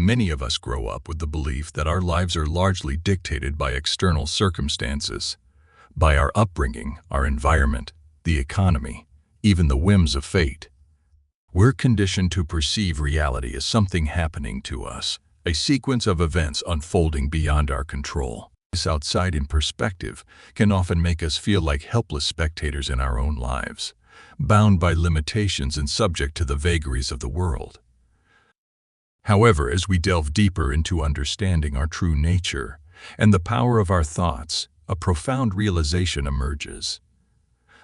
Many of us grow up with the belief that our lives are largely dictated by external circumstances, by our upbringing, our environment, the economy, even the whims of fate. We're conditioned to perceive reality as something happening to us, a sequence of events unfolding beyond our control. This outside-in perspective can often make us feel like helpless spectators in our own lives, bound by limitations and subject to the vagaries of the world. However, as we delve deeper into understanding our true nature and the power of our thoughts, a profound realization emerges.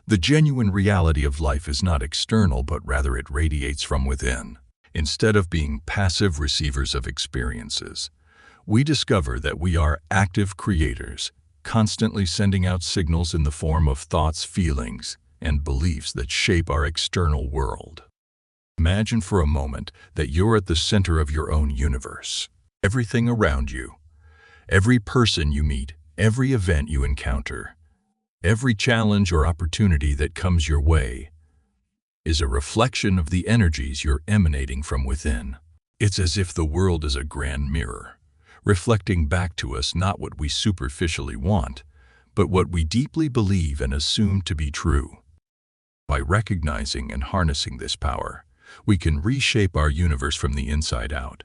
The genuine reality of life is not external, but rather it radiates from within. Instead of being passive receivers of experiences, we discover that we are active creators, constantly sending out signals in the form of thoughts, feelings, and beliefs that shape our external world. Imagine for a moment that you're at the center of your own universe. Everything around you, every person you meet, every event you encounter, every challenge or opportunity that comes your way is a reflection of the energies you're emanating from within. It's as if the world is a grand mirror, reflecting back to us not what we superficially want, but what we deeply believe and assume to be true. By recognizing and harnessing this power, we can reshape our universe from the inside out.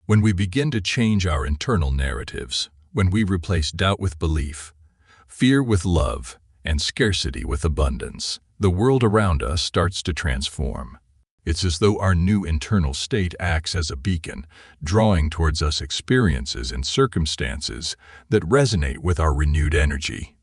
When we begin to change our internal narratives, when we replace doubt with belief, fear with love, and scarcity with abundance, the world around us starts to transform. It's as though our new internal state acts as a beacon, drawing towards us experiences and circumstances that resonate with our renewed energy.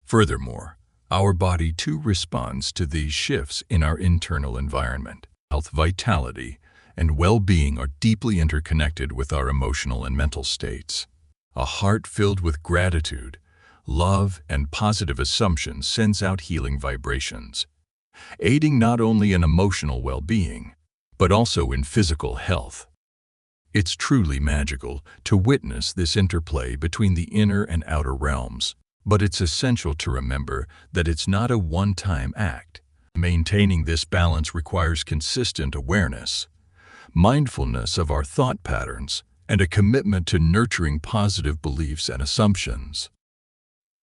Furthermore, our body too responds to these shifts in our internal environment. Health, vitality, and well-being are deeply interconnected with our emotional and mental states. A heart filled with gratitude, love, and positive assumptions sends out healing vibrations, aiding not only in emotional well-being, but also in physical health. It's truly magical to witness this interplay between the inner and outer realms, but it's essential to remember that it's not a one-time act. Maintaining this balance requires consistent awareness, mindfulness of our thought patterns, and a commitment to nurturing positive beliefs and assumptions.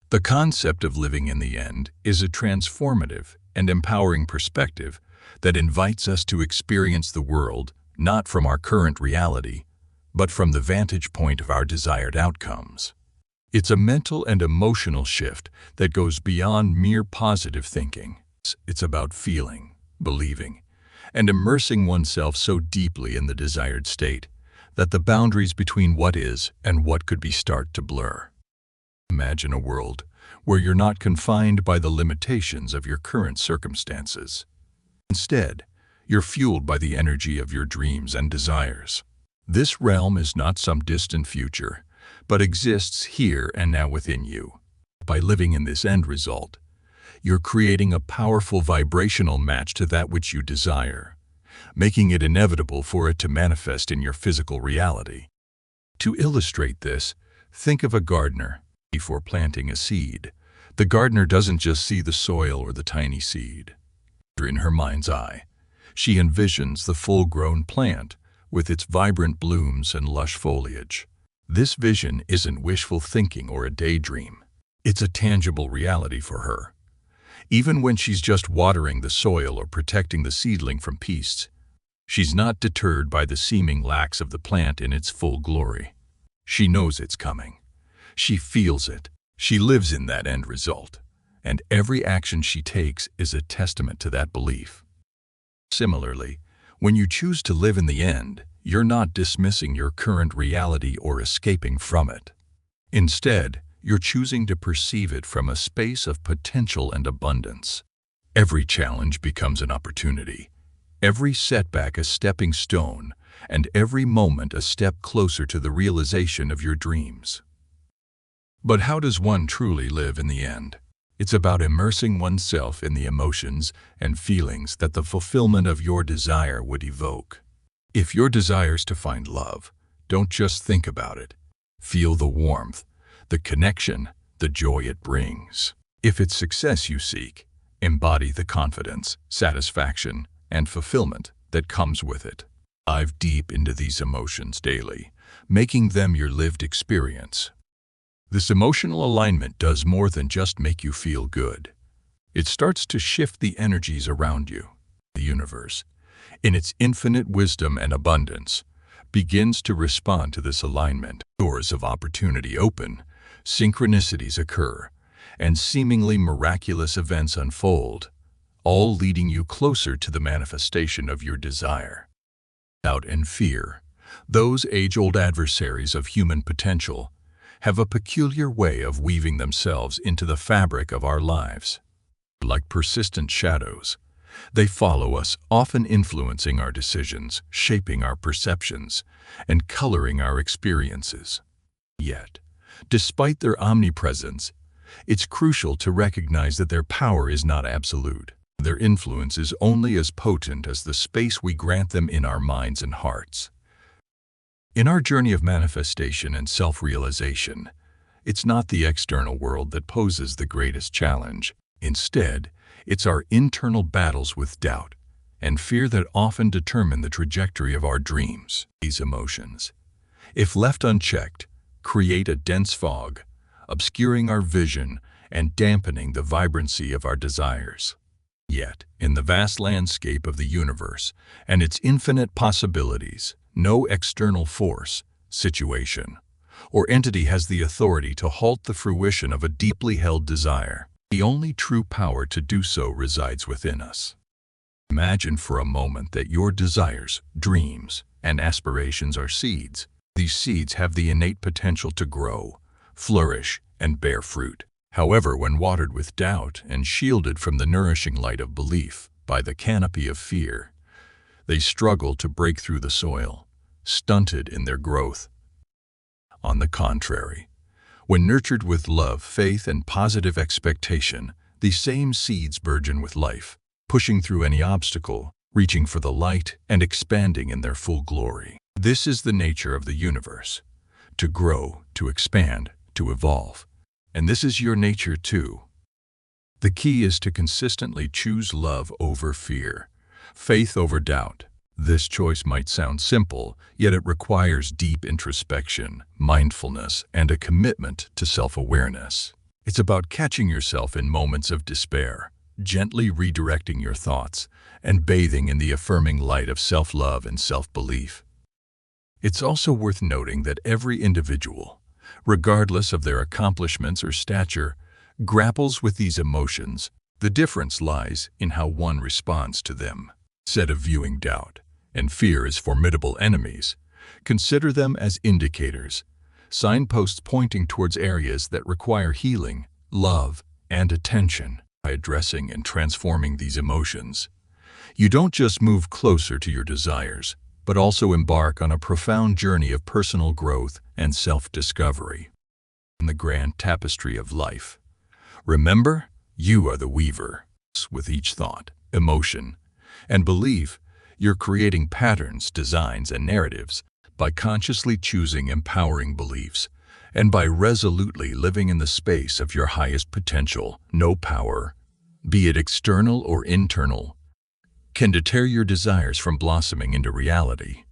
The concept of living in the end is a transformative and empowering perspective that invites us to experience the world not from our current reality, but from the vantage point of our desired outcomes. It's a mental and emotional shift that goes beyond mere positive thinking. It's about feeling, believing, and immersing oneself so deeply in the desired state that the boundaries between what is and what could be start to blur. Imagine a world where you're not confined by the limitations of your current circumstances. Instead, you're fueled by the energy of your dreams and desires. This realm is not some distant future, but exists here and now within you. By living in this end result, you're creating a powerful vibrational match to that which you desire, making it inevitable for it to manifest in your physical reality. To illustrate this, think of a gardener. Before planting a seed, the gardener doesn't just see the soil or the tiny seed. In her mind's eye, she envisions the full-grown plant with its vibrant blooms and lush foliage. This vision isn't wishful thinking or a daydream. It's a tangible reality for her. Even when she's just watering the soil or protecting the seedling from pests, she's not deterred by the seeming lacks of the plant in its full glory. She knows it's coming. She feels it. She lives in that end result, and every action she takes is a testament to that belief. Similarly, when you choose to live in the end, you're not dismissing your current reality or escaping from it. Instead, you're choosing to perceive it from a space of potential and abundance. Every challenge becomes an opportunity, every setback a stepping stone, and every moment a step closer to the realization of your dreams. But how does one truly live in the end? It's about immersing oneself in the emotions and feelings that the fulfillment of your desire would evoke. If your desire is to find love, don't just think about it. Feel the warmth, the connection, the joy it brings. If it's success you seek, embody the confidence, satisfaction, and fulfillment that comes with it. Dive deep into these emotions daily, making them your lived experience. This emotional alignment does more than just make you feel good. It starts to shift the energies around you. The universe, in its infinite wisdom and abundance, begins to respond to this alignment. Doors of opportunity open, synchronicities occur, and seemingly miraculous events unfold, all leading you closer to the manifestation of your desire. Doubt and fear, those age-old adversaries of human potential, have a peculiar way of weaving themselves into the fabric of our lives. Like persistent shadows, they follow us, often influencing our decisions, shaping our perceptions, and coloring our experiences. Yet, despite their omnipresence, it's crucial to recognize that their power is not absolute. Their influence is only as potent as the space we grant them in our minds and hearts. In our journey of manifestation and self-realization, it's not the external world that poses the greatest challenge. Instead, it's our internal battles with doubt and fear that often determine the trajectory of our dreams. These emotions, if left unchecked, create a dense fog, obscuring our vision and dampening the vibrancy of our desires. Yet, in the vast landscape of the universe and its infinite possibilities, no external force, situation, or entity has the authority to halt the fruition of a deeply held desire. The only true power to do so resides within us. Imagine for a moment that your desires, dreams, and aspirations are seeds. These seeds have the innate potential to grow, flourish, and bear fruit. However, when watered with doubt and shielded from the nourishing light of belief by the canopy of fear, they struggle to break through the soil, stunted in their growth. On the contrary, when nurtured with love, faith, and positive expectation, these same seeds burgeon with life, pushing through any obstacle, reaching for the light, and expanding in their full glory. This is the nature of the universe: to grow, to expand, to evolve. And this is your nature too. The key is to consistently choose love over fear, faith over doubt. This choice might sound simple, yet it requires deep introspection, mindfulness, and a commitment to self-awareness. It's about catching yourself in moments of despair, gently redirecting your thoughts, and bathing in the affirming light of self-love and self-belief. It's also worth noting that every individual, regardless of their accomplishments or stature, grapples with these emotions. The difference lies in how one responds to them. Instead of viewing doubt and fear as formidable enemies, consider them as indicators, signposts pointing towards areas that require healing, love, and attention. By addressing and transforming these emotions, you don't just move closer to your desires, but also embark on a profound journey of personal growth and self-discovery. In the grand tapestry of life, remember, you are the weaver. With each thought, emotion, and belief, you're creating patterns, designs, and narratives. By consciously choosing empowering beliefs, and by resolutely living in the space of your highest potential, no power, be it external or internal, can deter your desires from blossoming into reality.